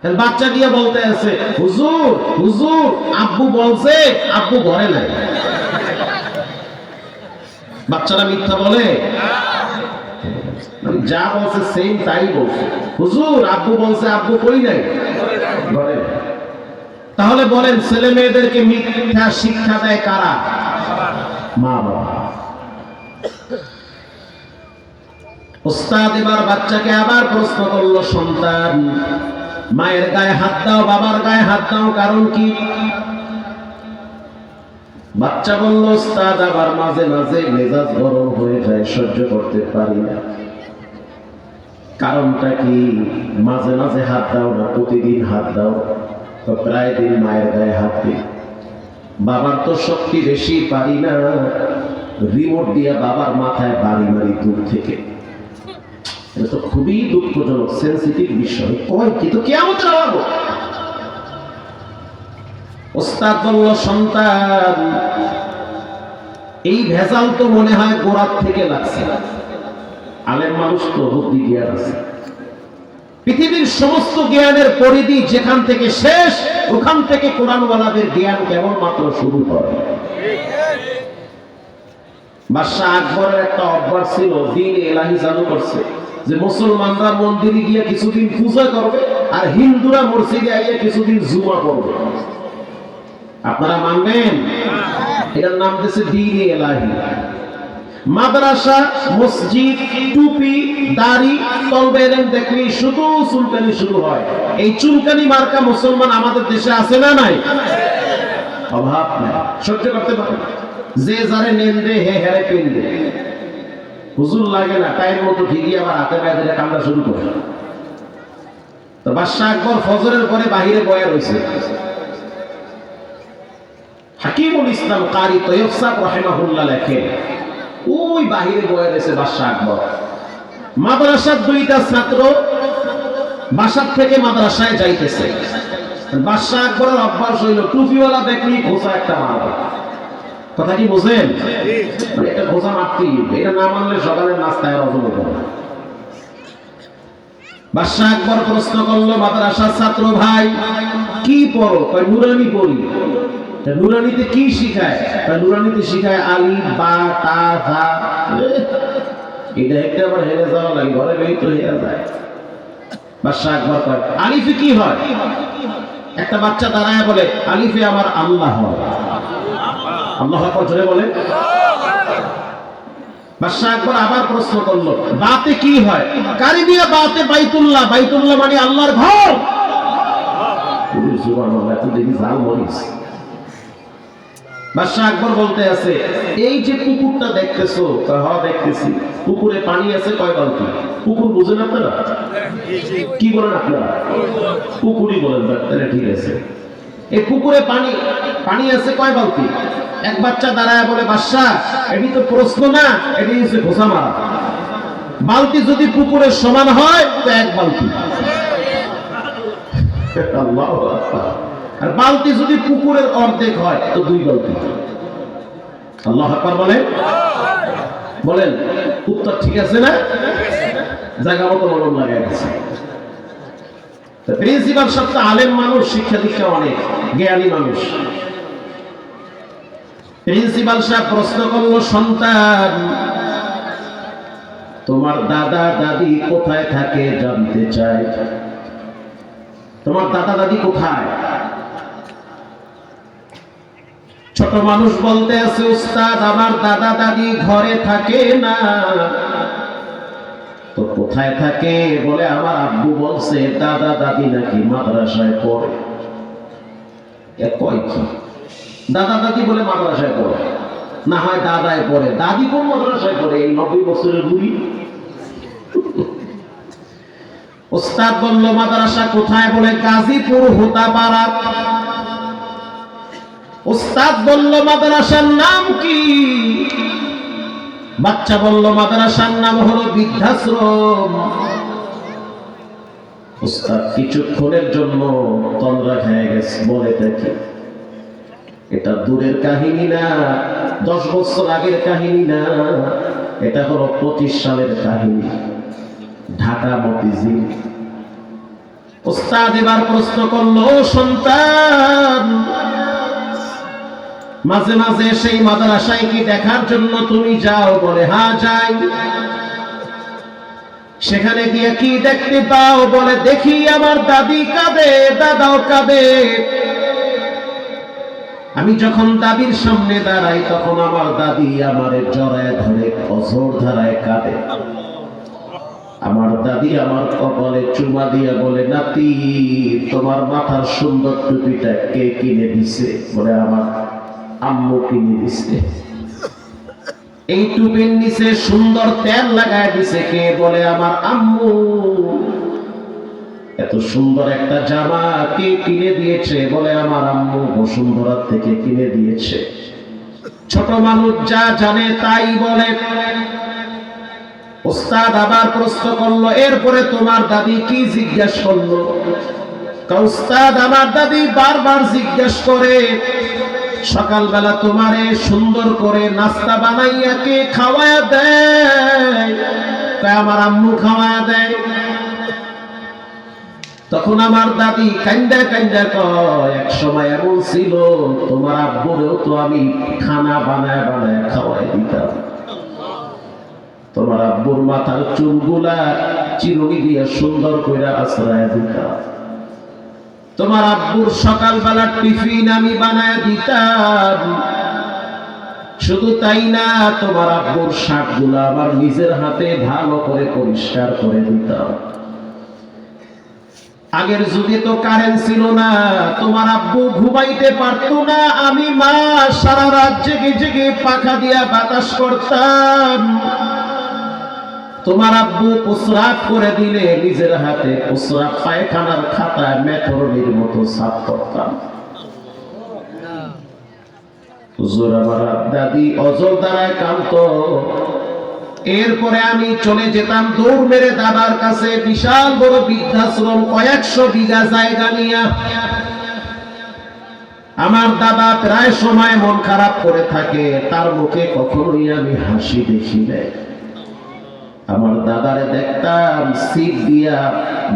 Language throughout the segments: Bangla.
বাচ্চা দিয়ে বলতে আছে, হুজুর হুজুর আব্বু বলছে আব্বু ঘরে নাই। বাচ্চারা মিথ্যা বলে? যা বলছে সেম তাই বলছে। হুজুর আব্বু বলছে আব্বু কই নাই, ঘরে। তাহলে বলেন ছেলে মেয়েদেরকে মিথ্যা শিক্ষা দেয় কারা? মা বাবা। ওস্তাদ এবার বাচ্চাকে আবার প্রশ্ন করলো, সন্তান মায়ের গায়ে হাত দাও বাবার গায়ে হাত দাও, কারণ কি? বাচ্চা বলল, ওস্তাদ আবার মাঝে মাঝে মেজাজ গরম হয়ে যায়, সহ্য করতে পারি না। কারণটা কি? মাঝে মাঝে হাত দাও না, প্রতিদিন হাত দাও। তো প্রায় দিন মায়ের গায়ে হাত দিই। বাবার তো শক্তি বেশি, পারি না, রিমোট দিয়ে বাবার মাথায় বাড়ি মারি দূর থেকে। এটা তো খুবই দুঃখজনক, সেন্সিটিভ বিষয়। কয় কি? তো কিয়ামতের আলাদা। ওস্তাদ বলল, সন্তান এই ভেজাল তো মনে হয় গোড়ার থেকে লাগছে। আলেম মানুষ তো বুদ্ধি জ্ঞান আছে, পৃথিবীর সমস্ত জ্ঞানের পরিধি যেখান থেকে শেষ, ওখান থেকে কোরআনওয়ালাদের জ্ঞান কেবলমাত্র শুরু করে। বাদশাহ আকবরের একটা অভ্যাস ছিল, দ্বীন ইলাহি চালু করছে, যে মুসলমানরা মন্দিরে গিয়ে কিছুদিন পূজা করবে আর হিন্দুরা মসজিদে গিয়ে কিছুদিন জুমা করবে। আপনারা মানবেন? এটার নাম দিয়েছে দ্বীন ইলাহি। মাদ্রাসা, মসজিদ, টুপি, দাড়ি, তলবে দেখলি শুধু চুলকানি শুরু হয়। এই চুলকানি মার্কা মুসলমান আমাদের দেশে আছে না নাই? অভাব নাই, সহ্য করতে পারে। যে যারে নেন দে, হে হেরে পেন দে, হুজুর লাগে না, টাইম মতো ঠিকই আবার হাতে পায়ে ধরে কান্দা শুরু করে। তো বাদশাহ আকবর ফজরের পরে বাহিরে বয়া রয়েছে। হাকিমুল ইসলাম কারি তৈয়ব সাহেব রাহিমাহুল্লাহ লেখেন, ওই বাহিরে বয়া রয়েছে বাদশাহ আকবর। মাদ্রাসার দুইটা ছাত্র বাসার থেকে মাদ্রাসায় যাইতেছে। বাদশাহ আকবরের অভ্যাস হইল টুপিওয়ালা দেখলি ঘোষা একটা মারবে। কথা কি বুঝেন? এটা ঘোষা মারতেই, এটা না মানলে সকালের নাস্তায় অজম হবে। বাদশাহ আকবর প্রশ্ন করলো, মাদ্রাসার ছাত্র ভাই কি পড়ো? কয় নুরানি পড়ি। নুরানিতে কি শিখায়? নুরানিতে শিখায় আলিফ বা তা থা। এটা একটা আবার হেরে যাওয়া লাগে, ঘরে বেরিয়ে তো হেরে যায়। বাদশাহ আকবর কয় আলিফে কি হয়? একটা বাচ্চা দাঁড়ায় বলে, আলিফে আমার আল্লাহ হয়। আল্লাহ আকবার জোরে বলে। বাদশাহ আকবর আবার প্রশ্ন করলো, বাতে কি হয়? কারিবিয়া বাতে বাইতুল্লাহ, বাইতুল্লাহ মানে আল্লাহর ঘর। সুবহানাল্লাহ, এত দেখি জাল মরিস। বাদশাহ আকবর বলতে আছে, এই যে পুকুরটা দেখতেছো? হ্যাঁ দেখতেছি। পুকুরে পানি আছে কয় বালতি? পুকুর বুঝেন আপনারা? কি বলেন আপনারা? পুকুরই বলেন। তাহলে ঠিক আছে। এই পুকুরে পানি পানি আছে কয় বালতি? এক বাচ্চা দাঁড়ায় বলে, বাদশাহ এটি তো প্রশ্ন না, এটি হচ্ছে ঘোষা মারা। বালতি যদি পুকুরের সমান হয় তো এক বালতি, আর বালতি যদি পুকুরের অর্ধেক হয় তো দুই বালতি। আল্লাহ আকবার বলে। বলেন উত্তর ঠিক আছে না? জায়গা মতো মলম লাগাই গেছে। প্রিন্সিপাল সাহেব আলেম মানুষ, শিক্ষা দীক্ষা অনেক, জ্ঞানী মানুষ। প্রিন্সিপাল সাহেব প্রশ্ন করলো, সন্তান তোমার দাদা দাদি কোথায় থাকে জানতে চাই। তোমার দাদা দাদি কোথায়? ছোট মানুষ বলতে আছে, উস্তাদ আমার দাদা দাদি ঘরে থাকে না। তো কোথায় থাকে? বলে আমার আব্বু বলছে দাদা দাদি নাকি মাদ্রাসায় পড়ে। কয় কি? দাদা দাদি বলে মাদ্রাসায় পড়ে, না হয় দাদায় পড়ে। দাদি কোন মাদ্রাসায় পড়ে? এই 90 বছরের বুড়ি। ওস্তাদ বলল মাদ্রাসা কোথায়? বলে গাজীপুর হোতাপাড়া। ওস্তাদ বলল মাদ্রাসার নাম কি? বাচ্চা বলল মাদ্রাসার নাম হলো বৃদ্ধাশ্রম। ওস্তাদ কিছুক্ষণের জন্য তন্দ্রা খেয়ে গেছে, বলে দেখি এটা দূরের কাহিনী না, 10 বছর আগের কাহিনী না, এটা হলো 25 সালের কাহিনী। ঢাকা মতিঝিল উস্তাদ এবার প্রশ্ন করলো, সন্তান মাঝে মাঝে সেই মাদ্রাসায় কি দেখার জন্য তুমি যাও? বলে হ্যাঁ যাই। সেখানে গিয়ে কি দেখতে পাও? বলে দেখি আমার দাদি কাঁদে, দাদাও কাঁদে। আমি যখন দাদির সামনে দাঁড়াই তখন আমার দাদি আমারে জড়ায় ধরে অঝোর ধারায় কাঁদে। আমার দাদি আমার কপালে চুমা দিয়া বলে, নাতি তোমার মাথার সুন্দর টুপিটা কে কিনে দিছে? বলে আমার আম্মু কিনে দিছে। এই টুপির নিচে সুন্দর তেল লাগায় দিছে কে? বলে আমার আম্মু। এত সুন্দর একটা জামা কে কিনে দিয়েছে? বলে আমার আম্মু বসুন্ধরা থেকে কিনে দিয়েছে। ছোট মানুষ যা জানে তাই বলে। উস্তাদ আবার প্রশ্ন করলো, এরপরে তোমার দাদি কি জিজ্ঞেস করলো? উস্তাদ আমার দাদি বারবার জিজ্ঞেস করে, সকালবেলা তোমারে সুন্দর করে নাস্তা বানাইয়া কে খাওয়ায়া দেয়? আমার আম্মু খাওয়ায়া দেয়। তখন আমার দাদি কান্দা কান্দা কয়, এক সময় এমন ছিল তোমার আব্বুরেও তো আমি খানা বানায় বানায় খাওয়াই দিতাম। তোমার আব্বুর মাথার চুলগুলা চিরুনি দিয়ে সুন্দর করে আশ্রয় দিতাম। তোমার আব্বুর সকালবেলা টিফিন আমি বানায় দিতাম। শুধু তাই না, তোমার আব্বুর শাকগুলা আমার নিজের হাতে ভালো করে পরিষ্কার করে দিতাম। আগের যুগে তো কারেন্ট ছিল না, তোমার আব্বু ঘুমাইতে পারতো না, আমি মা সারা রাত জেগে জেগে পাখা দিয়া বাতাস করতাম। তোমার আব্বু প্রস্রাব করে দিলে নিজের হাতে প্রস্রাব পায়খানার খাতায় মেথরনির মতো সাফ করতাম। হুজুর আমার দাদি অজর দ্বারায় কাঁদতো। এরপরে আমি চলে যেতাম দৌড় মেরে দাদার কাছে, বিশাল বড় বৃদ্ধাশ্রম, কয়েকশো বিঘা জায়গা নিয়ে। আমার দাদা প্রায় সময় মন খারাপ করে থাকে, তার মুখে কখনোই আমি হাসি দেখি নাই। আমার দাদারে দেখতাম ছিপ দিয়া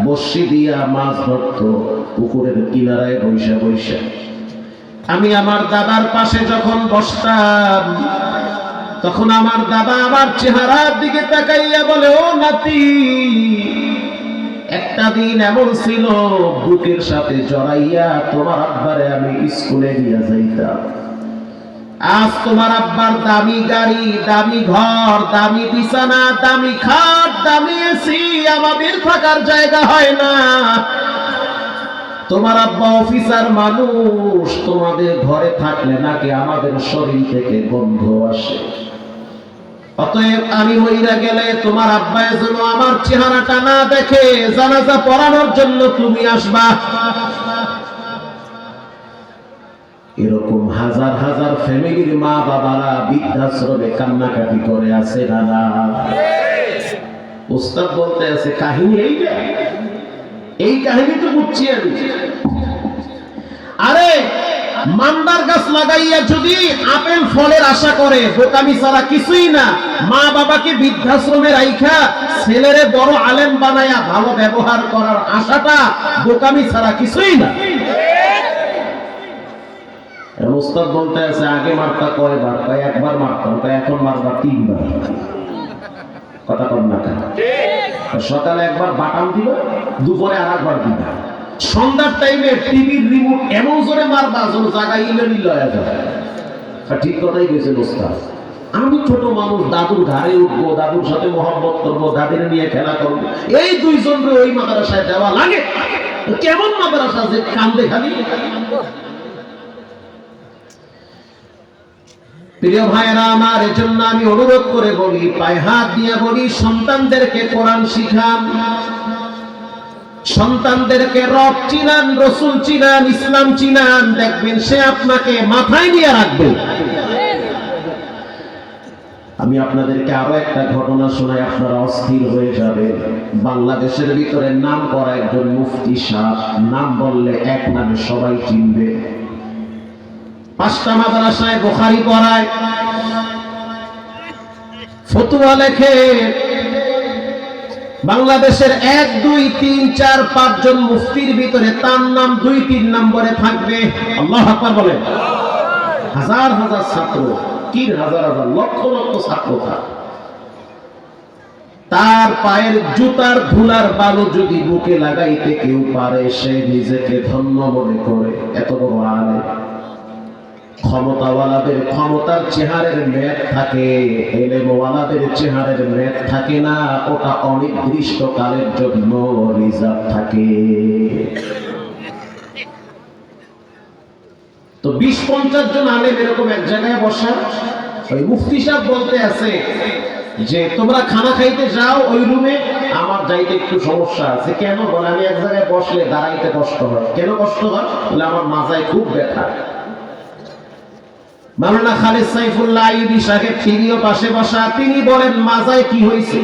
বড়শি দিয়া মাছ ধরতো পুকুরের কিনারায় বৈশা বৈশা। আমি আমার দাদার পাশে যখন বসতাম তখন আমার দাদা আমার চেহারার দিকে তাকাইয়া বলে, ও নাতি, একটা দিন এমন ছিল বুকের সাথে জড়াইয়া তোমার আব্বারে আমি স্কুলে নিয়ে যাইতাম। আজ তোমার আব্বার দামি গাড়ি, দামি ঘর, দামি বিছানা, দামি খাট, দামি এসি, আমাদের থাকার জায়গা হয় না। তোমার আব্বা অফিসার মানুষ, তোমাদের ঘরে থাকলে নাকি আমাদের শরীর থেকে গন্ধ আসে। অতএব আমি মইরা গেলে তোমার আব্বা যেন আমার চেহারাটা না দেখে, জানাজা পড়ানোর জন্য তুমি আসবা। এরকম হাজার হাজার ফ্যামিলির মা বাবারা বৃদ্ধাশ্রমে কান্নাকাটি করে আছে না? উস্তাদ বলতে আছে কাহিনী এইটা, এই কাহিনী তো বুঝছি আমি। আরে মান্দার গাছ লাগাইয়া যদি আপেল ফলের আশা করে, বোকামি ছাড়া কিছুই না। মা বাবাকে বৃদ্ধাশ্রমে রাইখা ছেলেরে বড় আলেম বানায়া ভালো ব্যবহার করার আশাটা বোকামি ছাড়া কিছুই না। উস্তাদ বলতে আছে আগে মারতা কয়বার? কয় একবার মারতাম। কয় এখন মারবা তিনবার। কথা কম না? সকালে একবার বাটাম দিল, দুপুরে আর একবার দিল, সন্ধ্যার টাইমে টিভির রিমোট এমন জোরে মারবা যেন জায়গা ইলেনি লয়া যায়। ঠিক কথাই বলছেন উস্তাদ। আমি ছোট মানুষ, দাদুর ঘাড়ে উঠবো, দাদুর সাথে মহব্বত করবো, দাদির নিয়ে খেলা করবো, এই দুইজন ওই মাদ্রাসায় দেওয়া লাগে। কেমন মাদ্রাসা যে কান্দে খালি। প্রিয় ভাইরা আমার, এজন্য আমি অনুরোধ করে বলি, পায়ে হাত দিয়ে বলি, সন্তানদেরকে কোরআন শিখান, সন্তানদেরকে রব চিনান, রসুল চিনান, ইসলাম চিনান, দেখবেন সে আপনাকে মাথায় নিয়ে রাখবে। আমি আপনাদেরকে আরো একটা ঘটনা শোনাই, আপনারা অস্থির হয়ে যাবে। বাংলাদেশের ভিতরে নাম করা একজন মুফতি সাহেব, নাম বললে এক নামে সবাই চিনবে। 5টা মাদ্রাসায় বুখারী পড়ায়, ফতোয়া লেখে, বাংলাদেশের 1 2 3 4 5 জন মুফতির ভিতরে তার নাম 2-3 নম্বরে থাকবে। আল্লাহু আকবার বলেন। হাজার হাজার ছাত্র, কি হাজার হাজার লক্ষ লক্ষ ছাত্র তার পায়ের জুতার ধুলার বালু যদি বুকে লাগাইতে কেউ পারে, সে নিজেকে ধন্য মনে করে। এত বড় আলেম। ক্ষমতাওয়ালাদের ক্ষমতার চেহারের মেদ থাকে, এলেমওয়ালাদের চেহারের মেদ থাকে না, ওটা অনির্দিষ্ট কালের জন্য রিজার্ভ থাকে। তো 20-50 জন আলেম এরকম এক জায়গায় বসা, ওই মুফতি সাহেব বলতে আছে যে তোমরা খানা খাইতে যাও ওই রুমে, আমার যাইতে একটু সমস্যা আছে। কেন? বলে আমি এক জায়গায় বসলে দাঁড়াইতে কষ্ট হয়। কেন কষ্ট হয়? বলে আমার মাজায় খুব ব্যথা। মাওলানা খালিদ সাইফুল্লাহ আইয়ুবী সাহেব তিনিও পাশে বসা, তিনি বলেন মাজায় কি হয়েছে?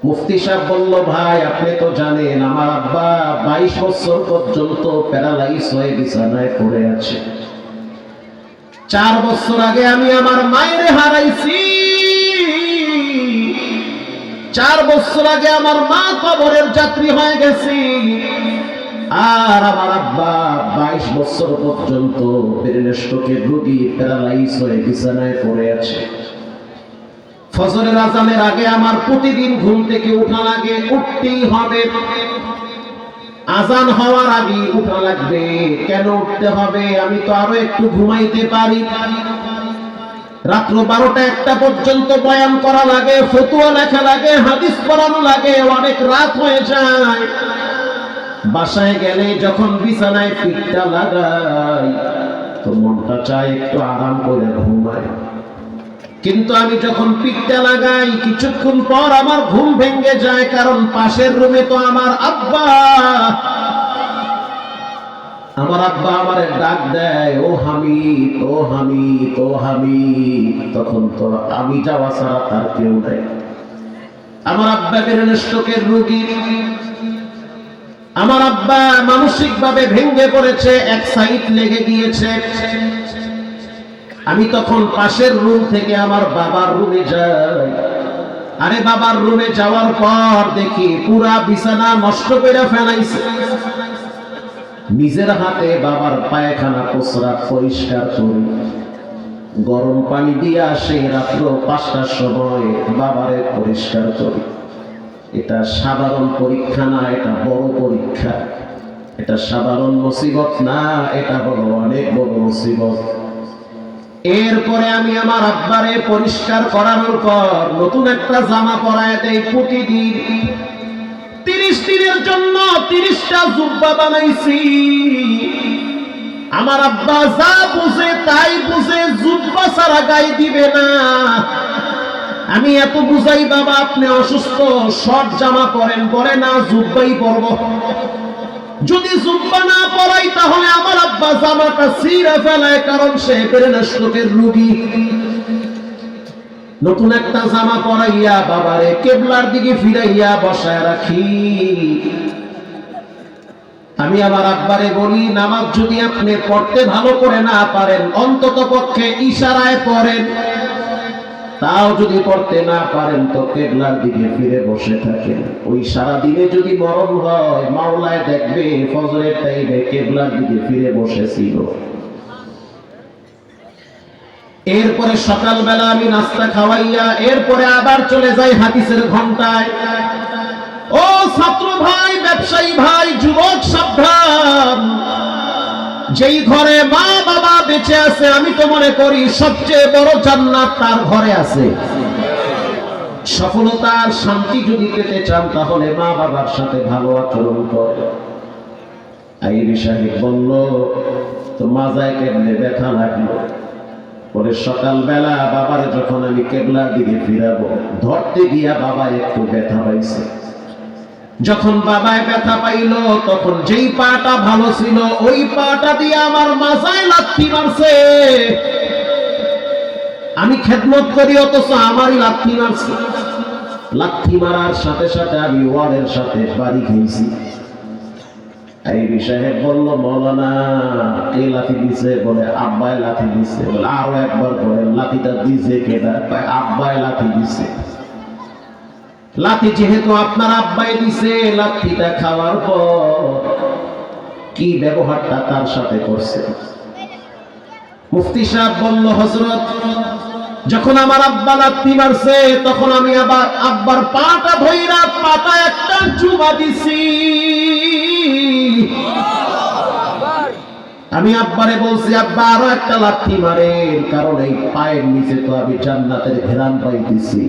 মুফতি সাহেব বলল, ভাই আপনি তো জানেন আমার আব্বা 22 বছর পর্যন্ত প্যারালাইজ হয়ে বিছানায় পড়ে আছে। 4 বছর আগে আমি আমার মায়ের হারাইছি। 4 বছর আগে আমার মা কবরের যাত্রী হয়ে গেছে। আর আমার আব্বা 22 বছর পর্যন্ত ব্রেন স্ট্রোকের রোগী, প্যারালাইজ হয়ে বিছানায় পড়ে আছে। ফজরের আজানের আগে আমার প্রতিদিন ঘুম থেকে ওঠা লাগে, উঠতেই হবে। আজান হওয়ার আগে উঠা লাগবে। কেন উঠতে হবে? আমি তো আরো একটু ঘুমাইতে পারি। রাত্র 12টা-1টা পর্যন্ত বয়ান করা লাগে, ফতোয়া লেখা লাগে, হাদিস পড়ানো লাগে, অনেক রাত হয়ে যায়। বাসায় গেলে যখন বিছানায় পিঠটা লাগাই তো মনটা চায় একটু আরাম করে ঘুমাই। কিন্তু আমি যখন পিঠটা লাগাই কিছুক্ষণ পর আমার ঘুম ভেঙে যায়, কারণ পাশের রুমে তো আমার আব্বা আমারে ডাক দেয়, ও হামিদ, ও হামিদ, ও হামিদ। তখন তো আমি যাওয়া ছাড়া তার কেউ নাই। আমার আব্বা ব্রেন স্ট্রোকের রোগী। আমার আব্বা মানসিক ভাবে ভেঙে পড়েছে, এক সাইড লেগে গিয়েছে। আমি তখন পাশের রুম থেকে আমার বাবার রুমে যাই। আরে বাবার রুমে যাওয়ার পর দেখি পুরা বিছানা নষ্ট করে ফেলাইছে। নিজের হাতে বাবার পায়খানা প্রস্রাব পরিষ্কার করি, গরম পানি দিয়ে আসে, রাত্র 5টার সময় বাবারে পরিষ্কার করি। এটা সাধারণ পরীক্ষা না, এটা বড় পরীক্ষা। এটা সাধারণ মুসিবত না, এটা হলো অনেক বড় মুসিবত। এরপরে আমি আমার আব্বারে পরিষ্কার করানোর পর নতুন একটা জামা পরায় দেই। প্রতিদিন 30 দিনের জন্য 30টা জুব্বা বানাইছি। আমার আব্বা যা বুঝে তাই বুঝে, জুব্বা ছাড়া গায়ে দিবে না। আমি এত বুঝাই, বাবা আপনি অসুস্থ, শর্ট জামা পরেন। বলে না, জুব্বাই পরব। যদি জুব্বা না পরাই তাহলে আমার আব্বা জামাটা ছিঁড়ে ফেলায়, কারণ সে ব্রেন স্ট্রোকের রোগী। নতুন একটা জামা পরাইয়া বাবারে কেবলার দিকে ফিরাইয়া বসায় রাখি। আমি আমার আব্বারে বলি, নামাজ যদি আপনি পড়তে ভালো করে না পারেন, অন্তত পক্ষে ইশারায় পড়েন। তাও যদি পড়তে না পারেন তো কেবলার দিকে ফিরে বসে থাকেন। ওই সারা দিনে যদি মরণ হয়, মাওলায় দেখবে ফজরের টাইমে কেবলার দিকে ফিরে বসেছিল। এরপরে সকালবেলা আমি নাস্তা খাওয়াইয়া এরপরে আবার চলে যাই হাদিসের ঘন্টায়। ও ছাত্র ভাই, ব্যবসায়ী ভাই, যুবক সাবধান। যেই ঘরে মা বাবা বেঁচে আছে, আমি তো মনে করি সবচেয়ে বড় জান্নাত তার ঘরে আছে। সফলতার শান্তি যদি পেতে চান তাহলে মা বাবার সাথে ভালো আচরণ করে। আইয়ুবী সাহেব বলল, তো মাজায় কেমনে ব্যথা লাগলো? পরে সকালবেলা বাবারে যখন আমি কেবলার দিকে ফিরাবো, ধরতে গিয়া বাবা একটু ব্যথা পাইছে। যখন বাবায় ব্যথা পাইল তখন যেই পাটা ভালো ছিল ওই পাটা দিয়ে আমার মাজায় লাথি মারছে। আমি খেদমত করি অথচ আমারই লাথি মারছে। লাথি মারার সাথে সাথে আমি ওয়ালের সাথে বাড়ি খেয়েছি। আইয়ুবী সাহেব বলল, মৌলানা কে লাথি দিছে? বলে আব্বাই লাথি দিছে। বলে আরো একবার বলে লাথিটা দিছে কেডা? আব্বাই লাথি দিছে। লাথি যেহেতু আপনার আব্বাই দিছে, লাথিটা খাওয়ার পর কি ব্যবহারটা তার সাথে করছে? মুফতি সাহেব বলল, হযরত, যখন আমার আব্বা লাথি মারছে তখন আমি আবার আব্বার পাটা ধইরা পাটা একটা চুমা দিছি। আমি আব্বারে বলছি, আব্বা আরো একটা লাথি মারেন, কারণ এই পায়ের নিচে তো আমি জান্নাতের ঘ্রাণ পাইতেছি।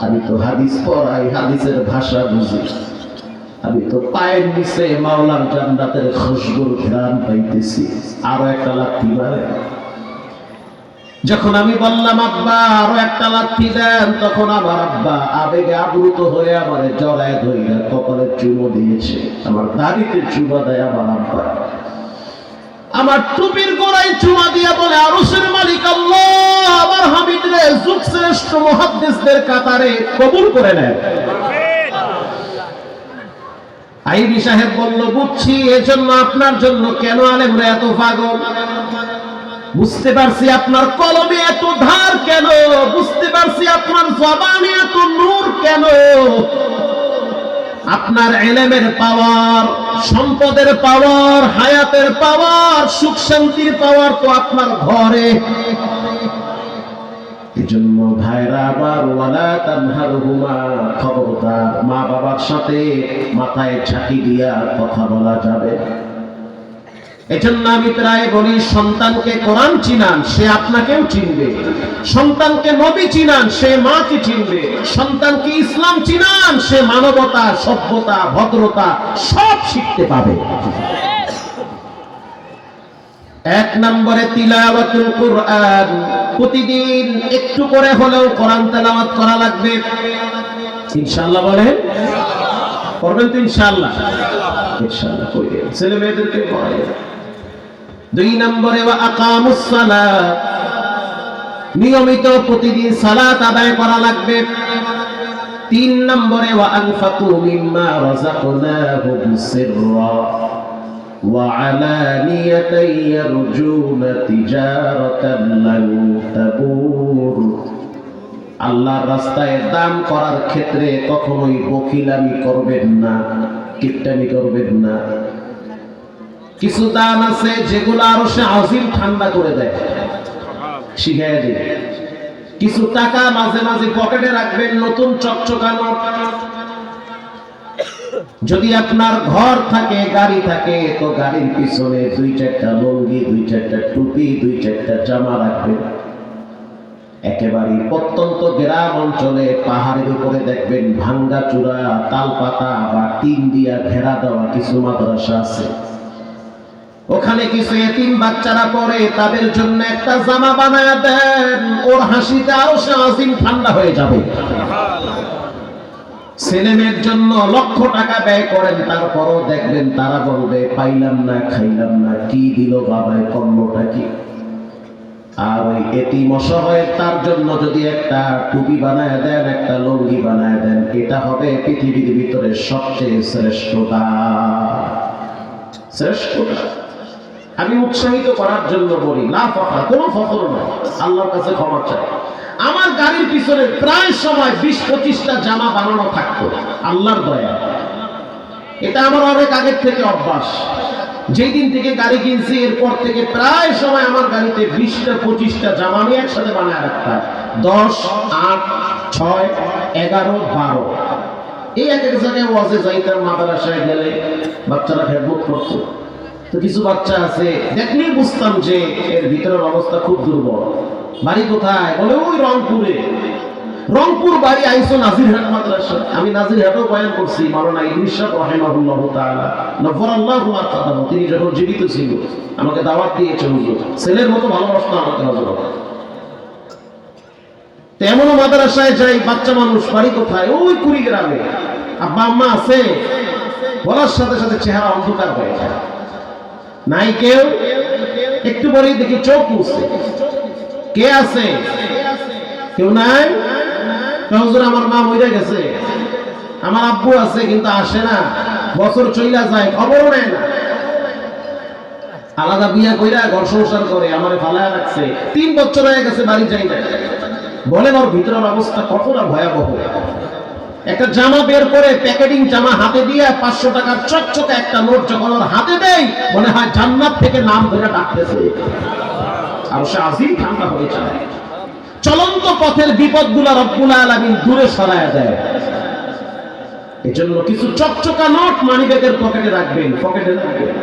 আমি তো হাদিস পড়াই, হাদিসের ভাষা বুঝি, আমি তো পায়ের নিচে মাওলার জান্নাতের খুশবুর ঘ্রাণ পাইতেছি, আরো একটা লাথি মারে। যখন আমি বললাম আব্বা আরো একটা লাথি দেন, তখন আমার আব্বা আবেগে আপ্লুত হয়ে আমারে জড়ায় ধইরা কপালে চুমো দিয়েছে, আমার দাড়িতে চুমা দেয় আমার আব্বা, আমার টুপির গোড়ায় চুমা দিয়ে বলে, আরশের মালিক আল্লাহ আমার হামিদরে যুগ শ্রেষ্ঠ মুহাদ্দিসদের কাতারে কবুল করে নেন। আইবি সাহেব বলল, বুঝছি, এজন্য আপনার জন্য কেন আলেমরা এত পাগল, বুঝতে পারছি আপনার কলমে এত ধার কেন, বুঝতে পারছি আপনার জবানে এত নূর কেন। আপনার ইলমের পাওয়ার, সম্পদের পাওয়ার, হায়াতের পাওয়ার, সুখ শান্তির পাওয়ার তো আপনার ঘরে। এজন্য ভাইরা আবার, ওয়ালা তানহারহুমা, খবরদার মা বাবার সাথে মাথায় ঝাঁকি দিয়া কথা বলা যাবে। এজন্য আমি প্রায় বলি, সন্তানকে কোরআন চিনান, সে আপনাকেও চিনবে। সন্তানকে নবী চিনান, সে মাকে চিনবে। সন্তানকে ইসলাম চিনান, সে মানবতা, সভ্যতা, ভদ্রতা সব শিখতে পাবে। এক নম্বরে তিলাওয়াতুল কুরআন, প্রতিদিন একটু করে হলেও কোরআন তেলাওয়াত করা লাগবে। ইনশাআল্লাহ বলেন, করবেন তো ইনশাআল্লাহ? ইনশাআল্লাহ কইবেন, ছেলে মেয়েদেরকে পড়াবেন। দুই নম্বরে ওয়া আকামুস সালাত, নিয়মিত প্রতিদিন সালাত আদায় করা লাগবে। তিন নম্বরে ওয়া আনফাকু মিম্মা রাযাকনাহুম সিররা ওয়া আলানিয়াতান ইয়ারজুনা তিজারাতান লান তাবুর, আল্লাহর রাস্তায় দান করার ক্ষেত্রে কখনোই বখিলামি করবেন না, কিপটামি করবেন না। কিছু দান আছে যেগুলো আরশে আজিম ঠান্ডা করে দেয়, শিখাইয়া দিন। কিছু টাকা মাঝে মাঝে পকেটে রাখবেন, নতুন চকচকানো। যদি আপনার ঘর থাকে, গাড়ি থাকে, তো গাড়ির পিছনে 2-4টা লুঙ্গি, 2-4টা টুপি, 2-4টা জামা রাখবেন। একেবারে প্রত্যন্ত গ্রাম অঞ্চলে, পাহাড়ের উপরে দেখবেন ভাঙ্গা চূড়া, তালপাতা বা টিন দিয়া ঘেরা দেওয়া কিছু মাদ্রাসা আছে, ওখানে কিছু এতিম বাচ্চারা পড়ে, তাদের জন্য একটা জামা বানায় দেন, ওর হাসিতে আরশে আজিম ঠান্ডা হয়ে যাবে। ছেলেমেয়ের জন্য লক্ষ টাকা ব্যয় করেন, তারপরও দেখবেন তারা বলবে, পাইলাম না, খাইলাম না, কি দিল বাবায়, কর্মটা কি। আর ওই এতিম অসহায়, তার জন্য যদি একটা টুপি বানায় দেন, একটা লুঙ্গি বানায় দেন, এটা হবে পৃথিবীর ভিতরে সবচেয়ে শ্রেষ্ঠতা। শ্রেষ্ঠতা আমি উৎসাহিত করার জন্য বলি, না ফখর, কোনো ফখর নয়, আল্লাহর কাছে ক্ষমা চাই। আমার গাড়ির পিছনে প্রায় সময় 20-25টা জামা বানানো থাকতো, আল্লাহর দয়া। এটা আমার অনেক আগের থেকে অভ্যাস। যেই দিন থেকে গাড়ি কিনছি, এরপর থেকে প্রায় সময় আমার গাড়িতে 20-25টা জামা আমি একসাথে বানায় রাখতাম। 10, 8, 6, 11, 12 এই এক এক জায়গায় ওয়াজে যাইতাম, মাদ্রাসায় গেলে বাচ্চারা খেদমত করতো। তো কিছু বাচ্চা আছে দেখলেই বুঝতাম যে এর ভিতরের অবস্থা খুব দুর্বল। বাড়ি কোথায়? বলে ওই রংপুরে। রংপুর বাড়ি, আইসো নাজিরহাট মাদ্রাসা। আমি নাজিরহাটেও বয়ান করছি, মাওলানা ইদ্রিস সাহেব রাহিমাহুল্লাহ তাআলা নফরাল্লাহু মারকাদাহু, তিনি যখন জীবিত ছিল আমাকে দাওয়াত দিয়েছেন, ছেলের মতো ভালোবাসতো আমাকে হযরত। তো এমনও মাদ্রাসায় যাই, বাচ্চা মানুষ, বাড়ি কোথায়? ওই কুড়িগ্রামে। আব্বা আম্মা আছে? বলার সাথে সাথে চেহারা অন্ধকার হয়ে যায়, নাই কেউ। একটু বলেই দেখি চোখ মুছছে, কে আছে? কেউ নাই। হুজুর আমার মা মরে গেছে, আমার আব্বু আছে কিন্তু আসে না, বছর চইলা যায়, খবরও নেয় না। আলাদা বিয়া কইরা ঘর সংসার করে আমারে ফালায় রাখছে, 3 বছর হয়ে গেছে, বাড়ি যাই না। বলেন ওর ভিতরের অবস্থা কতটা ভয়াবহ। একটা জামা বের করে প্যাকেটিং জামা হাতে দিয়ে 500 টাকার চকচকে একটা নোট যখন ওর হাতে দেয় মনে হয় জান্নাত থেকে নাম ধরে ডাকতেছে, আর সে আজিম ঠান্ডা হয়ে যায়। চলন্ত পথের বিপদগুলো রব্বুল আলামিন দূরে সরায়া দেয়। এজন্য কিছু চকচকা নোট মানিব্যাগের পকেটে রাখবেন, পকেটে রাখবেন।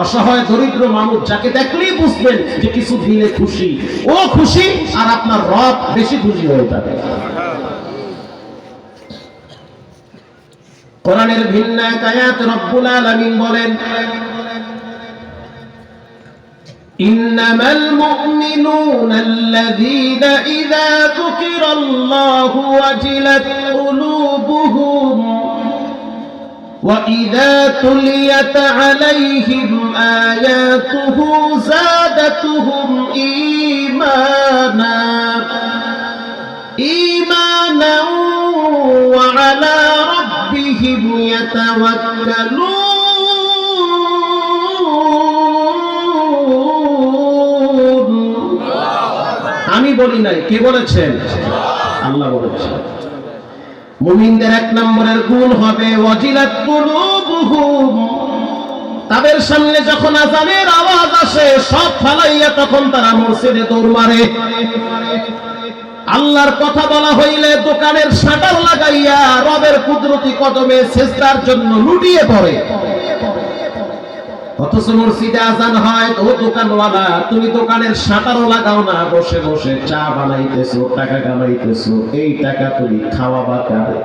অসহায় দরিদ্র মানুষ যাকে দেখলেই বুঝবেন যে কিছু দিলে খুশি, ও খুশি আর আপনার রব বেশি খুশি হয়ে যাবে। কোরআনের ভিন্ন এক আয়াত রব্বুল আলামিন বলেন, ইন্নামাল মুমিনুনাল্লাযীনা ইযা যুকিরাল্লাহু ওয়াজিলাত কুলুবুহুম ওয়া ইযা তুলিয়াত আলাইহিম আয়াতুহু যাদাতুহুম ঈমানা ওয়া আলা রাব্বিহিম ইয়াতাওয়াক্কালুন। আমি বলি নাই, কে বলেছেন? আল্লাহ বলেছেন। মুমিনদের এক নম্বরের গুণ হবে ওয়াজিলাত কুলুবুহুম, তাদের সামনে যখন আযানের আওয়াজ আসে সব ফালাইয়া তখন তারা মসজিদে দৌড় মারে। আল্লাহর কথা বলা হইলে দোকানের শাটার লাগাইয়া রবের কুদরতি কদমে সিজদার জন্য লুটিয়ে পড়ে। অথচ মসজিদে আযান হয় তো দোকানওয়ালা, তুমি দোকানের শাটারও লাগাও না, বসে বসে চা বানাইতেছো, টাকা কামাইতেছো, এই টাকা তুমি খাওয়াবা কারে?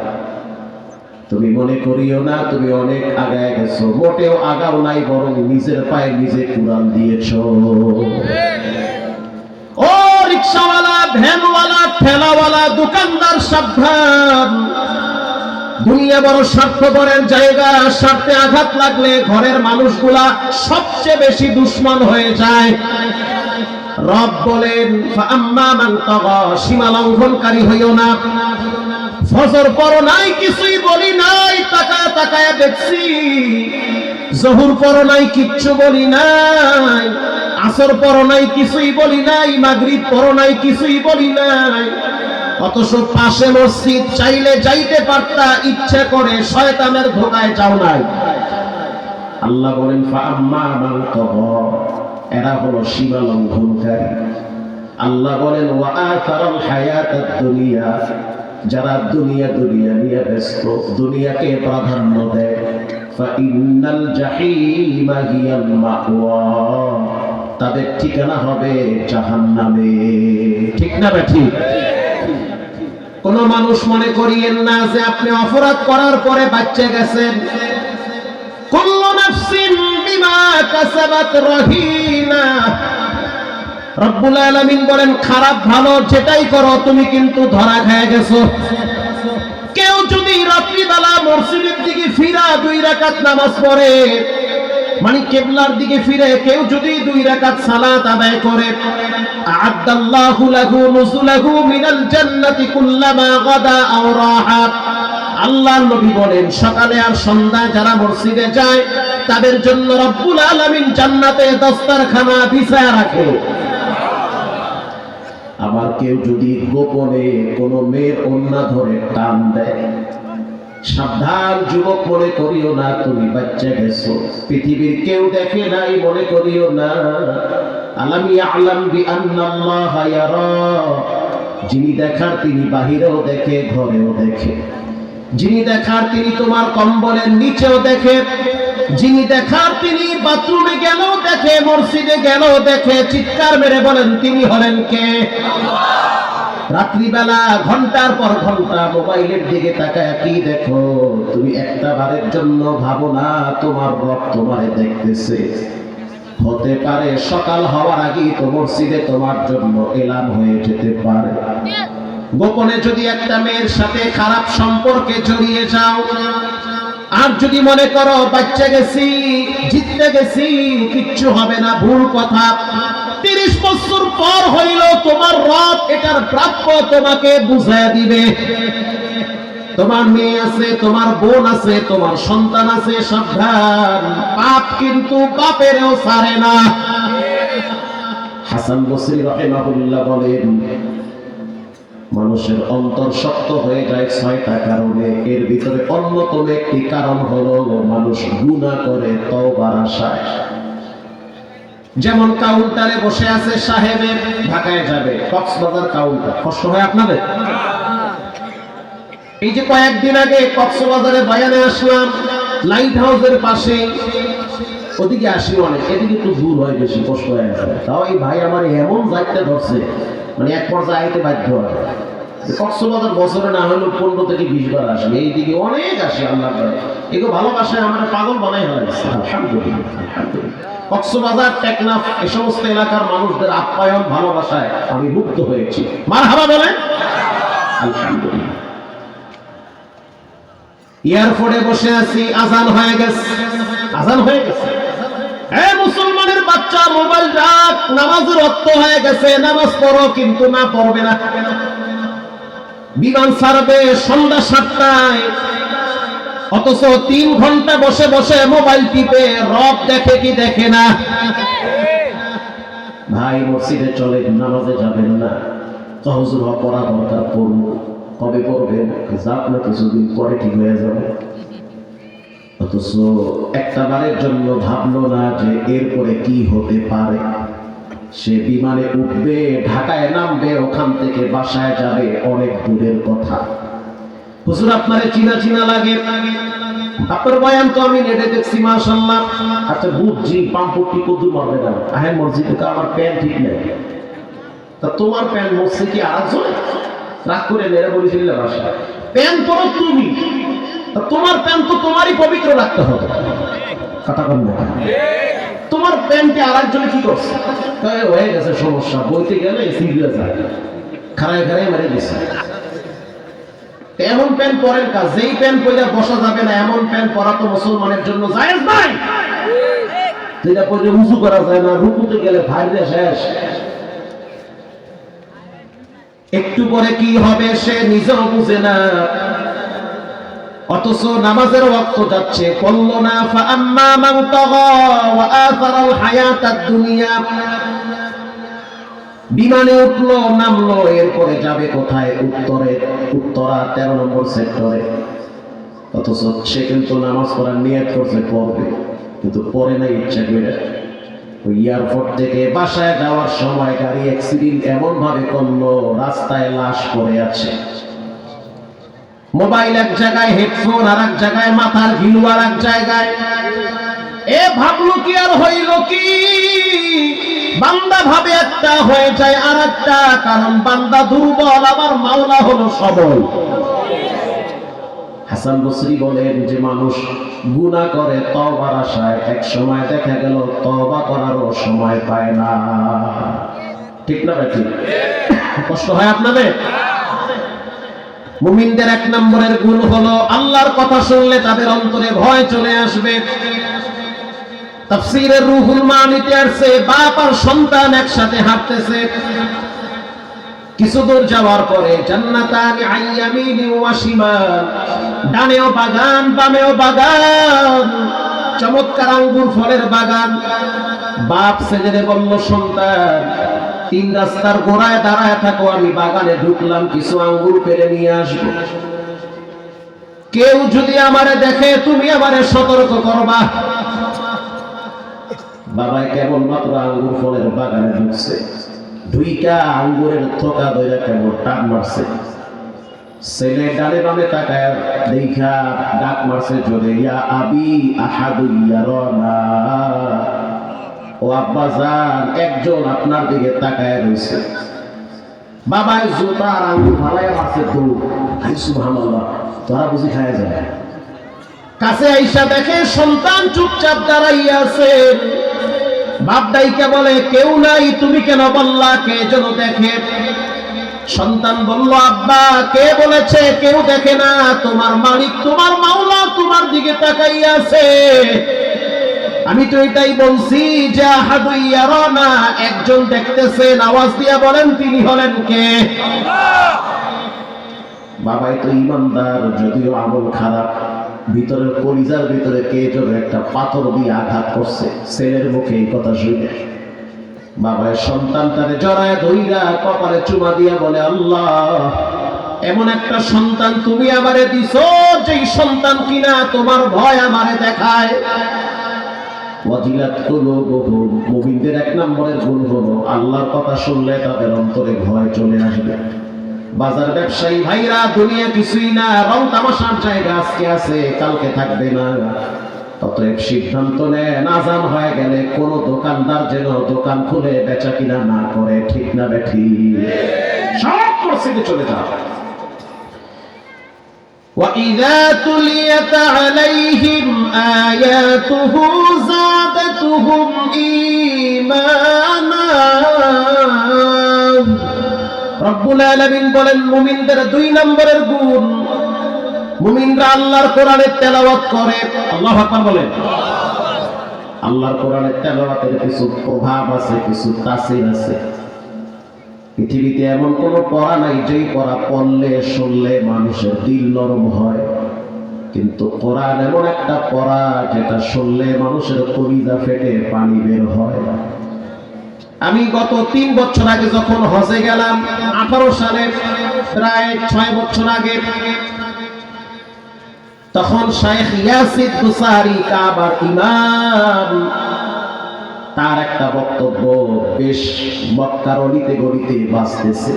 তুমি মনে করিও না তুমি অনেক আগায় গেছো, মোটেও আগাও নাই, বরং নিজের পায়ে নিজে কুড়াল দিয়েছো। ও রিকশাওয়ালা, ভ্যানওয়ালা, ঠেলাওয়ালা, দোকানদার সাবধান। দুনিয়া বড় স্বার্থপরের জায়গা, স্বার্থে আঘাত লাগলে ঘরের মানুষগুলা সবচেয়ে বেশি দুশমন হয়ে যায়। রব বলেন ফাআম্মা মান তাগা, সীমা লঙ্ঘনকারী হইও না। ফজর পড়ো নাই, কিছুই বলি নাই, তাকায় তাকায় দেখছি। জোহর পড়ো নাই, কিচ্ছু বলি নাই। আসর পড়ো নাই, কিছুই বলি নাই। মাগরিব পড়ো নাই, কিছুই বলি নাই। অথচ পাশে মসজিদ, চাইলে যাইতে পারতা, ইচ্ছা করে শয়তানের ধোকায় যাও নাই। আল্লাহ বলেন ফাআম্মা মান তাগা, এরা হলো সীমা লঙ্ঘনকারী। আল্লাহ বলেন ওয়া আথারাল হায়াতাদ দুনিয়া, যারা দুনিয়া নিয়ে ব্যস্ত, দুনিয়াকে প্রাধান্য দেয়, ফাইন্নাল জাহিমা হিয়াল মাওয়া, তাদের ঠিকানা হবে জাহান্নামে। ঠিক না ঠিক? কোন মানুষ মনে করিয়েন না যে আপনি অপরাধ করার পরে বাঁচে গেছেন। কুল্লু নাফসিন বিমা কাসাবাত রহিনা। রব্বুল আলামিন বলেন খারাপ ভালো যেটাই করো তুমি কিন্তু ধরা খেয়ে গেছো। কেউ যদি রাত্রিবেলা মসজিদের দিকে ফিরা 2 রাকাত নামাজ পড়ে, মানে কিবলার দিকে ফিরে কেউ যদি 2 রাকাত সালাত আদায় করে, আ'আদাল্লাহু লাহু নুজুলাহু মিনাল জান্নাতি কুল্লামা গাদা আও রাহা। আল্লাহর নবী বলেন সকালে আর সন্ধ্যায় যারা মসজিদে যায় তাদের জন্য রব্বুল আলামিন জান্নাতে দস্তরখানা বিছায়া রাখে। আবার কেউ যদি গোপনে কোনো মেয়ের ওন্না ধরে টান দেয়, সাবধান যুবক, মনে করিও না তুমি বাচ্চা গেছো, পৃথিবীর কেউ দেখে নাই মনে করিও না। আলাম ইয়ালাম বিআন্নাল্লাহা ইয়ারা, যিনি দেখার তিনি বাহিরেও দেখে, ঘরেও দেখে। যিনি দেখার তিনি তোমার কম্বলের নিচেও দেখে। যিনি দেখার তিনি বাথরুমে গেলেও দেখে, মসজিদে গেলেও দেখে। চিৎকার মেরে বলেন তিনি হলেন কে? রাত্রিবেলা ঘন্টার পর ঘন্টা মোবাইলের দিকে তাকায় কি দেখো? তুমি একটা বারের জন্য ভাবো না তোমার রব তোমারে দেখতেছে। হতে পারে সকাল হওয়ার আগেই তো মসজিদে তোমার জন্য এলান হয়ে যেতে পারে। গোপনে যদি একটা মেয়ের সাথে খারাপ সম্পর্কে জড়িয়ে যাও, আর যদি মনে করো বাচ্চা গেছি, জিততে গেছি, কিচ্ছু হবে না, ভুল কথা। 30 বছর পর হইল তোমার রব এটার প্রাপ্য তোমাকে বুঝায় দিবে। তোমার মেয়ে আছে, তোমার বোন আছে, তোমার সন্তান আছে, সাবধান, পাপ কিন্তু বাপেরও ছাড়ে না। হাসান বসরি রাহিমাহুল্লাহ বলেন মানুষের অন্তর শক্ত হয়ে যায় 6টা কারণে। এর ভিতরে অন্যতম একটি কারণ হলো মানুষ গুনাহ করে তওবার আশায়। যেমন কাউন্টারে বসে আছে সাহেবের, ঢাকায় যাবে, কক্সবাজার কাউন্টার, কষ্ট হয় আপনাদের? এই যে কয়েকদিন আগে কক্সবাজারে বায়ানে আসলাম, লাইট হাউসের পাশে, ওদিকে আসি অনেক, এদিকে একটু দূর হয়, বেশি কষ্ট হয়ে গেছে। তাও এই ভাই আমার এমন যাইতে ধরছে, মানে এক পর্যায়ে আইতে বাধ্য হয়। কক্সবাজার বছরে না হলেও 15 থেকে 20 বার আসি, এইদিকে অনেক আসি। আল্লাহ এগুলো ভালোবাসায় আমার পাগল বানাই হয়েছে। আলহামদুলিল্লাহ, আলহামদুলিল্লাহ। কক্সবাজার, টেকনাফ, এই সমস্ত এলাকার মানুষদের আপ্যায়ন, ভালোবাসায় আমি মুক্ত হয়েছি। মারহাবা বলেন। আলহামদুলিল্লাহ। এয়ারপোর্টে বসে আছি, আজান হয়ে গেছে, আজান হয়ে গেছে। মুসলমানের বাচ্চা, মোবাইল রাখ, নামাজের রক্ত হয়ে গেছে, নামাজ পড়ো, কিন্তু না, পড়বে না। বিমান ছাড়বে সন্ধ্যা 7টায়, অথচ 3 ঘন্টা বসে বসে মোবাইল টিপে রব দেখে কি দেখে না? ভাই মসজিদে চলে, নামাজে যাবেন না, হুজুর পড়া দরকার, পড়বো। কবে পড়বেন? যাক না, কিছুদিন পরে ঠিক হয়ে যাবে। অথচ একটা বারের জন্য ভাবলো না যে এরপরে কি হতে পারে। সে বিমানে উঠবে, ঢাকায় নামবে, ওখান থেকে বাসায় যাবে, অনেক দূরের কথা। হুজুর আপনারে চিনা চিনা লাগে, আপনার বয়ান তো আমি নেটে দেখছি, মাশাআল্লাহ। আচ্ছা বুঝছি, পাম্পটি কদুর মারবে না, আহেন মসজিদে তো আমার প্যান্ট ঠিক নেই। তা তোমার প্যান্ট মসজিদে কি আরেকজন? রাগ করে মেরে বলেছিল বাসা, প্যান্ট পরো তুমি, তোমার প্যান্ট তো তোমারই পবিত্র রাখতে হবে। কথা কম না, তোমার প্যান্টে আরেকজনে কি করছে? হয়ে গেছে সমস্যা, বইতে গেলে সিরিয়াস হয়, খাড়ায় খাড়ায় মেরে দিচ্ছে। এমন প্যান্ট পরেন কাজ, যেই প্যান্ট পরে বসা যাবে না, এমন প্যান্ট পরা তো মুসলমানের জন্য জায়েজ নাই। যেটা পরে উজু করা যায় না, রুকুতে গেলে ভাইরে শেষ। একটু পরে কি হবে সে নিজেও বুঝে না, অথচ নামাজের ওয়াক্ত যাচ্ছে, পড়লো না। ফাআম্মা মান তাগা ওয়া আসারাল হায়াতাদ দুনিয়া। বিমানে উঠলো, নামলো, এরপরে যাবে কোথায়? উত্তরা 13 নম্বর সেক্টরে। অথচ সে কিন্তু নামাজ পড়ার নিয়ত করছে, পড়বে, কিন্তু পড়ে না ইচ্ছা করে। ওই এয়ারপোর্ট থেকে বাসায় যাওয়ার সময় গাড়ি অ্যাক্সিডেন্ট এমন ভাবে করলো, রাস্তায় লাশ পড়ে আছে। মোবাইল এক জায়গায়, হেডফোন আর এক জায়গায়, মাথার ঘিলু আর এক জায়গায়। ভাবলো কি আর হইল কি? বান্দা ভাবে একটা, হয়ে যায় আর একটা। কারণ বান্দা দুর্বল, আবার মাওলা হলো সবল। হাসান বসরি বলেন যে মানুষ গুনাহ করে তওবার আশায়, এক সময় দেখা গেল তওবা করারও সময় পায় না। ঠিক না ভাই? কষ্ট হয় আপনাদের? মুমিনদের 1 নম্বরের গুণ হলো আল্লাহর কথা শুনলে তাদের অন্তরে ভয় চলে আসবে। তাফসীরের রুহুল মানিতে আসছে, বাপ আর সন্তান একসাথে হাঁটতেছে, কিছু দূর যাওয়ার পরে জান্নাতান আন ইয়ামিনি ওয়া শিমাল, ডানেও বাগান, বামেও বাগান, চমৎকার আঙ্গুর ফলের বাগান। বাপ সেজদে বলল, সন্তান 3 রাস্তার গোড়ায় দাঁড়ায় থাকো, আমি বাগানে ঢুকলাম, কিছু আঙ্গুর পেড়ে নিয়ে আসবো। কেউ যদি আমারে দেখে, তুমি আমারে সতর্ক করবা। বাবাই কেবলমাত্র আঙ্গুর ফলের বাগানে ঢুকছে, 2টা আঙ্গুরের থোকা ধরে কেবল টান মারছে। ছেলে ডানে বামে তাকায় দেখা ডাক মারছে জোরে, ইয়া আবি আহাদু ইয়ারানা, ও আব্বা জান, একজন আপনার দিকে তাকায় রয়েছে। বাবাই জুতার আঙ্গুর ফালায় মারছে দৌড়। সুবহানাল্লাহ, তোরা বুঝি খায় যায়। কাছে আইসা দেখে সন্তান চুপচাপ দাঁড়াইয়া আছে। বাপ ডাইকা বলে, কেউ নাই, তুমি কেন বললা? কে যেন দেখে। সন্তান বলল, আব্বা কে বলেছে কেউ দেখে না? তোমার মালিক, তোমার মাওলা তোমার দিকে তাকাইয়া আছে। আমি তো এটাই বলছি যে আহাদু ইয়ারানা, একজন দেখতেছেন। আওয়াজ দিয়া বলেন, তিনি হলেন কে? আল্লাহ। বাবাই তো ইমানদার, যদিও আমল খারাপ, ভিতরে কলিজার ভিতরে কে যেন একটা পাথর দিয়ে আঘাত করছে ছেলের মুখে এই কথা শুনে। বাবার সন্তানটারে জড়ায় ধইরা কপালে চুমা দিয়া বলে, আল্লাহ, এমন একটা সন্তান তুমি আমারে দিছো যেই সন্তান কিনা তোমার ভয় আমারে দেখায়। ওয়াজিলাত কুলুবুহুম, মুমিনদের এক নম্বরের গুণ হলো আল্লাহর কথা শুনলে তাদের অন্তরে ভয় চলে আসবে। বাজার ব্যবসায়ী ভাইরা, দুনিয়া কিছুই না, রং তামাশার জায়গা আজকে আছে কালকে থাকবে না। অতএব সিদ্ধান্ত নেন, আজান হয়ে গেলে কোন দোকানদার যেন দোকান খুলে বেচা কিনা না করে, ঠিক না বেঠি? সব মসজিদে চলে যাও। وَإِذَا تُلِيَتْ عَلَيْهِمْ آيَاتُهُ زَادَتْهُمْ ঈমানা। রব্বুল আলামিন বলেন, মুমিনদের দুই নম্বরের গুণ, মুমিনরা আল্লাহর কোরআনের তেলাওয়াত করে। আল্লাহু আকবার বলেন। আল্লাহর কোরআনের তেলাওয়াতের কিছু প্রভাব আছে, কিছু তাসির আছে। পৃথিবীতে এমন কোন পড়া নাই যেই পড়া পড়লে শুনলে মানুষের দিল নরম হয়, কিন্তু কোরআন এমন একটা পড়া যেটা শুনলে মানুষের কলিজা ফেটে পানি বের হয়। আমি গত 3 বছর আগে যখন হজে গেলাম, 18 সালে, প্রায় 6 বছর আগে, তখন শাইখ ইয়াসির দুসারি কাবার ইমাম, তার একটা বক্তব্য বেশ মক্কার অলিতে গলিতে বাজতেছে।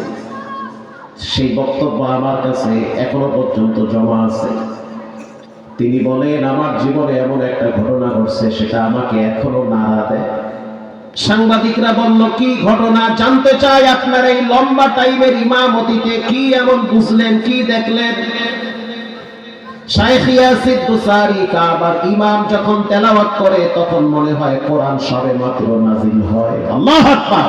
সেই বক্তব্য আমার কাছে এখনো পর্যন্ত জমা আছে। তিনি বলেন, আমার জীবনে এমন একটা ঘটনা ঘটছে সেটা আমাকে এখনো নাড়া দেয়। সাংবাদিকরা বলল, কি ঘটনা জানতে চাই, আপনার এই লম্বা টাইমের ইমামতিতে কি এমন বুঝলেন, কি দেখলেন? শাইখ ইয়াসির দুসারি কাবার ইমাম যখন তেলাওয়াত করে তখন মনে হয় কোরআন সবে মাত্র নাজিল হয়। আল্লাহু আকবার!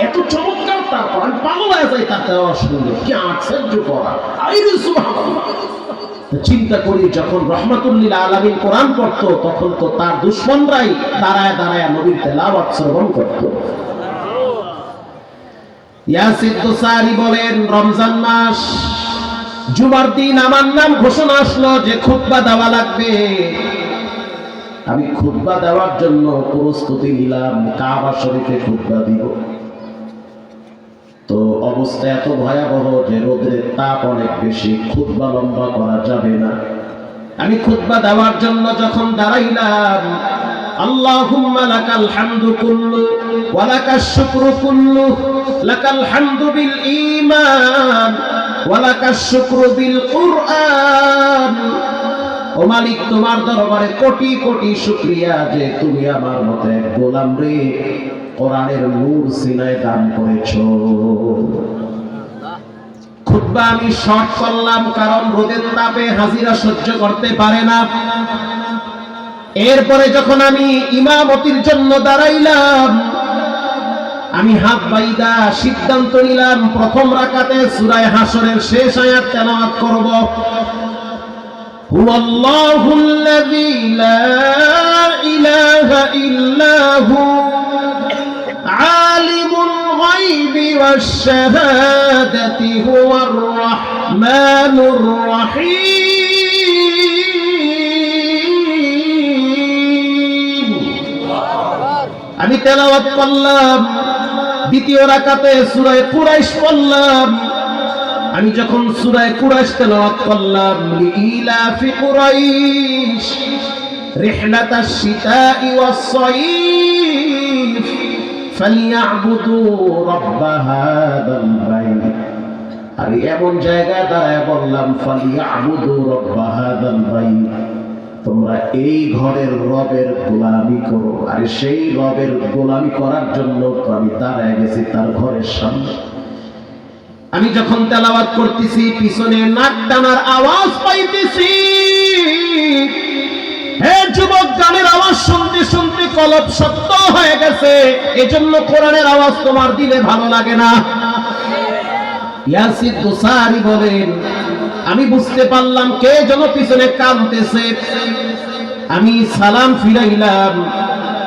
এত চমৎকার তার কোরআন, পাগল হয়ে যায় তার তেলাওয়াত শুনলে। কি আশ্চর্য কোরআন! আইরে সুবহানাল্লাহ! চিন্তা করি, যখন রহমাতুল লিল আলামিন কোরআন পড়তো তখন তো তার দুশমনরাই দাঁড়ায় দাঁড়ায় নবীর তেলাওয়াত শ্রবণ করত। ইয়াসির দুসারি বলেন, রমজান মাস, জুমার দিন আমার নাম ঘোষণা আসলো যে খুতবা দেওয়া লাগবে। আমি খুতবা দেওয়ার জন্য প্রস্তুতি নিলাম, কাবা শরীফে খুতবা দিব। তো অবস্থা এত ভয়াবহ যে রোদের তাপ অনেক বেশি, খুতবা লম্বা করা যাবে না। আমি খুতবা দেওয়ার জন্য যখন দাঁড়াইলাম, আল্লাহুম্মা লাকাল হামদু কুল্লু ওয়া লাকাশ শুকরু কুল্লু, লাকাল হামদু বিল ঈমান ওয়া লাকাশ শুকরু বিল কুরআন। ও মালিক, তোমার দরবারে কোটি কোটি শুকরিয়া যে তুমি আমার মতো এক গোলাম রে কোরআনের নূর সিনায় দান করেছো। খুতবা আমি শর্ট করলাম, কারণ রোদের তাপে হাজিরা সহ্য করতে পারে না। এরপরে যখন আমি ইমামতির জন্য দাঁড়াইলাম, আমি হাত বাইদা সিদ্ধান্ত নিলাম প্রথম রাকাতে সূরা হাশরের শেষ আয়াত তেলাওয়াত করব। হুয়াল্লাহুল্লাযী লা ইলাহা ইল্লা হু আলিমুল গায়বি ওয়াশ শাহাদাতি হুয়ার রাহমানুর রহিম। আমি তেলাওয়াত করলাম। দ্বিতীয় রাকাতে সূরা কুরাইশ পড়লাম। আমি যখন সূরা কুরাইশ তেলাওয়াত করলাম, লিইলাফি কুরাইশ রিহলাতাশ শিতাই ওয়াস সাইফ ফালইয়াবুদু রাব্ব হাযাল বাইত। আর এমন জায়গায় দাঁড়ায় বললাম, ফালইয়াবুদু রাব্ব হাযাল বাইত, তোমরা এই ঘরের রবের গোলামি করো। আর সেই রবের গোলামি করার জন্য তো আমি দাঁড়ায় গেছি তার ঘরের সামনে। আমি যখন তেলাওয়াত করতেছি, পিছনে নাক টানার আওয়াজ পাইতেছি। হে যুবক, গানের আওয়াজ শুনতে শুনতে কলব শক্ত হয়ে গেছে, এজন্য কোরআনের আওয়াজ তোমার দিলে ভালো লাগে না। ইয়াসির দুসারি বলেন, আমি বুঝতে পারলাম কে যেন পিছনে কাঁদতেছে। আমি সালাম ফিরাইলাম।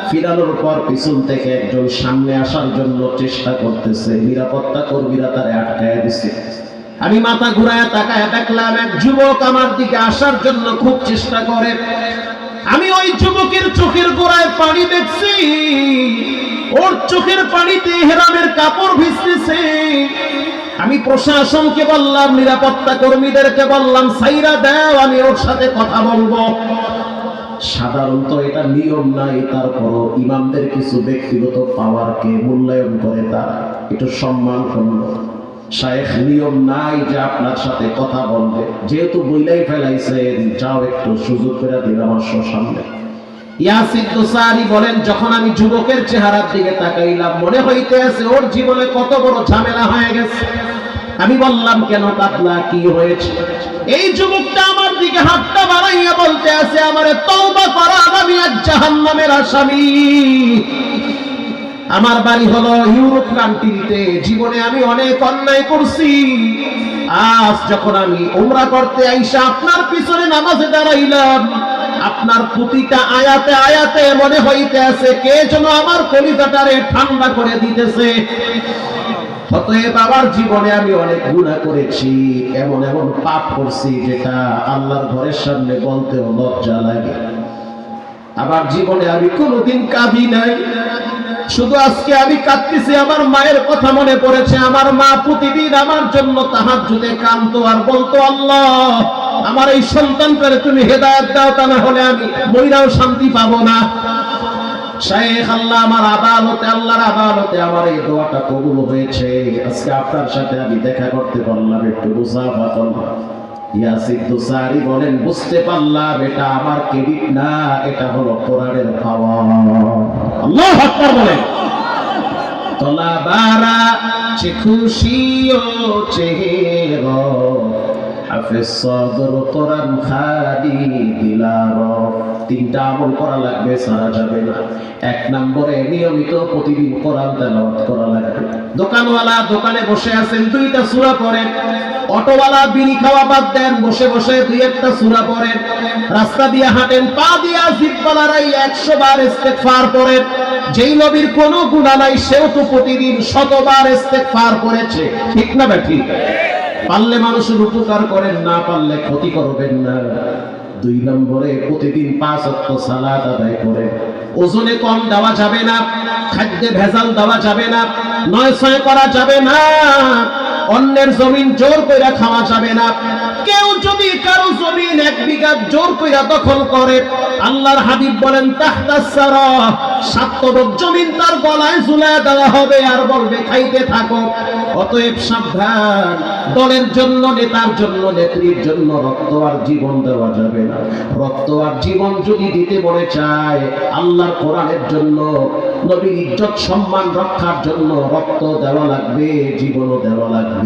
ফিরানোর পর পিছন থেকে একজন সামনে আসার জন্য চেষ্টা করতেছে, নিরাপত্তা কর্মীরা তারে আটকায় দিছে। আমি মাথা ঘুরায় তাকায় দেখলাম এক যুবক আমার দিকে আসার জন্য খুব চেষ্টা করে। আমি ওই যুবকের চোখের গোড়ায় পানি দেখছি। ওর চোখের পানিতে ইহরামের কাপড় ভিজতেছে। আমি প্রশাসনকে বললাম, নিরাপত্তা কর্মীদেরকে বললাম, সাইরা দাও, আমি ওর সাথে কথা বলবো। সাধারণত এটা নিয়ম নাই, তারপর ইমামদের কিছু ব্যক্তিগত পাওয়ারকে মূল্যায়ন করে তারা একটু সম্মান করল। শায়েখ নিয়ম নাই যে আপনার সাথে কথা বলবে, যেহেতু বইলাই ফেলাইছেন, যাও একটু সুযোগ করে দিন আমার সামনে। ইয়াসির দোসারি বলেন, যখন আমি যুবকের চেহারার দিকে তাকাইলাম, মনে হইতে আছে ওর জীবনে কত বড় ঝামেলা হয়ে গেছে। আমি বললাম, কেন কাতলা, কি হয়েছে? এই যুবকটা আমার দিকে হাতটা বাড়াইয়া বলতে আছে, আমারে তওবা করা, আমি আজ জাহান্নামের আসামি। আমার বাড়ি হলো ইউরোপ কান্ট্রিতে, জীবনে আমি অনেক অন্যায় করছি। আজ যখন আমি উমরা করতে আইসা আপনার পিছনে নামাজে দাঁড়াইলাম, আপনার প্রতিটা আয়াতে আয়াতে মনে হইতে আছে কে যেন আমার কলিজাটারে ঠান্ডা করে দিতেছে। অতএব আমার জীবনে আমি অনেক গুনাহ করেছি, এমন এমন পাপ করছি যেটা আল্লাহর ঘরের সামনে বলতেও লজ্জা লাগে। আমার জীবনে আমি কোনোদিন কাঁদি নাই, শুধু আজকে আমি কাঁদতেছি, আমার মায়ের কথা মনে পড়েছে। আমার মা প্রতিদিন আমার জন্য তাহাজ্জুদে কাঁদতো আর বলতো, আল্লাহ আমার এই সন্তানটারে তুমি হেদায়েত দাও, তা না হলে আমি মইরাও শান্তি পাবো না। শাইখ আল্লাহ আমার আদালতে, আল্লাহর আদালতে আমার এই দোয়াটা কবুল হয়েছে। আজকে আপনার সাথে আমি দেখা করতে পারলাম, একটু মুসাফা করলাম। ইয়াসির দোসারি বলেন, বুঝতে পারলাম এটা আমার ক্রেডিট না, এটা হলো কোরআনের পাওয়ার। আল্লাহু আকবার বলেন। তলা বারা চে খুশিও চেহেরা, হাফেজ সদর কোরআন খালি দিলার। তিনটা আমল করা লাগবে, সারা যাবে না। এক নম্বরে নিয়মিত প্রতিদিন কোরআন তেলাওয়াত করা লাগবে। দোকানওয়ালা দোকানে বসে আছেন, দুইটা সূরা পড়েন। অটোওয়ালা বিড়ি খাওয়া বাদ দেন, বসে বসে দুই একটা সূরা পড়েন। রাস্তা দিয়ে হাঁটেন, পা দিয়া জিহ্বারাই 100 বার ইস্তেগফার পড়েন। যেই নবীর কোনো গুনাহ নাই, সেও তো প্রতিদিন 100 বার ইস্তেগফার করেছে, ঠিক না ঠিক? পারলে মানুষের উপকার করেন, না পারলে ক্ষতি করবেন না। দুই নম্বরে প্রতিদিন 5 ওয়াক্ত সালাত আদায় করে। ওজনে কম দেওয়া যাবে না, খাদ্যে ভেজাল দেওয়া যাবে না, নয় ছয় করা যাবে না, অন্যের জমিন জোর কইরা খাওয়া যাবে না। কেউ যদি কারো জমিন 1 বিঘা জোর কইরা দখল করে, আল্লাহর হাবিব বলেন, তাহতাস সারা, 7 তরফ জমিন তার গলায় ঝুলায় দেওয়া হবে আর বলবে খাইতে থাকো। অতএব সাবধান, দলের জন্য, নেতার জন্য, নেত্রীর জন্য রক্ত আর জীবন দেওয়া যাবে না। রক্ত আর জীবন যদি দিতে মনে চায়, আল্লাহর কোরআনের জন্য, নবীর ইজ্জত সম্মান রক্ষার জন্য রক্ত দেওয়া লাগবে, জীবনও দেওয়া লাগবে।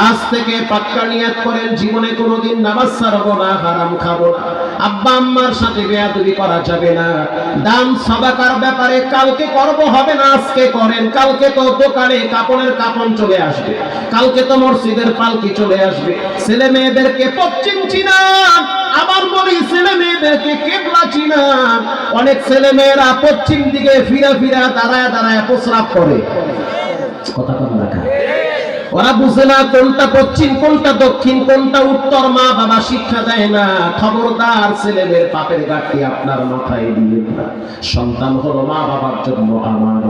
আজ থেকে পাক্কা নিয়ত করেন, জীবনে কোনোদিন নামাজ ছাড়বো না, হারাম খাবো না, আব্বা আম্মার সাথে বেয়াদবি করা যাবে না। দান সাদাকার ব্যাপারে কালকে করব হবে না, আজকে করেন। কালকে তো দোকানে কাপড়ের কাপন চলে আসবে, কালকে তো মসজিদের পালকি চলে আসবে। ছেলে মেয়েদেরকে পশ্চিম চিনান, আবার বলি ছেলে মেয়েদেরকে কিবলা চিনান। অনেক ছেলে মেয়েরা পশ্চিম দিকে ফিরা ফিরা দাঁড়ায় দাঁড়ায় প্রস্রাব করে, কথা কম রাখা। ওরা বুঝে না কোনটা পশ্চিম, কোনটা দক্ষিণ, কোনটা উত্তর। মা বাবা শিক্ষা দেয় না। খবরদার, ছেলেমেয়ের পাপের ঘাটতি আপনার মাথায় দিবেন না। সন্তান হলো মা বাবার জন্য আমানত।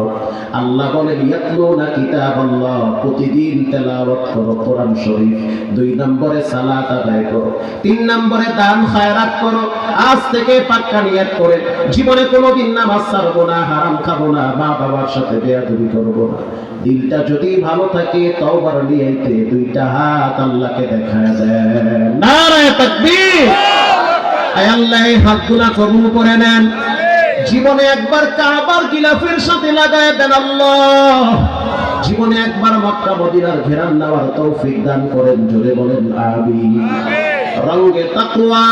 আল্লাহ বলেন, ইয়াতলুনা কিতাবাল্লাহ, প্রতিদিন তেলাওয়াত করো কোরআন শরীফ। 2 নম্বরে সালাত আদায় করো। 3 নম্বরে দান খায়রাত করো। আজ থেকে পাক্কা নিয়ত করে, জীবনে কোনোদিন নামাজ ছাড়বো না, হারাম খাবো না, মা বাবার সাথে বেয়াদবি করবো না। দিলটা যদি ভালো থাকে, তওবার নিয়তে 2টা হাত আল্লাহকে দেখায় দেন। নারায়ে তাকবীর। আয় আল্লাহ, এই হাতগুলা কবুল করে নেন। জীবনে একবার কাবার গিলাফের সাথে লাগায় দেন আল্লাহ। জীবনে একবার মক্কা মদিনার ঘেরান নেওয়ার তৌফিক দান করেন। জোরে বলেন আমিন। রঙ্গে তাকওয়া,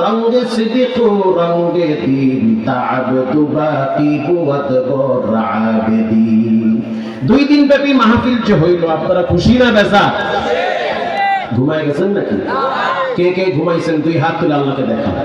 রঙ্গে সিদ্দিক, রঙ্গে দ্বীন, তা'আবদু বাকি বুয়াদ গর আবেদিন। 2 দিন ব্যাপী মাহফিল যে হইল, আপনারা খুশি না বেজা? ঘুমায় গেছেন নাকি? কে কে ঘুমাইছেন? 2 হাত তুলে আল্লাহকে দেখান।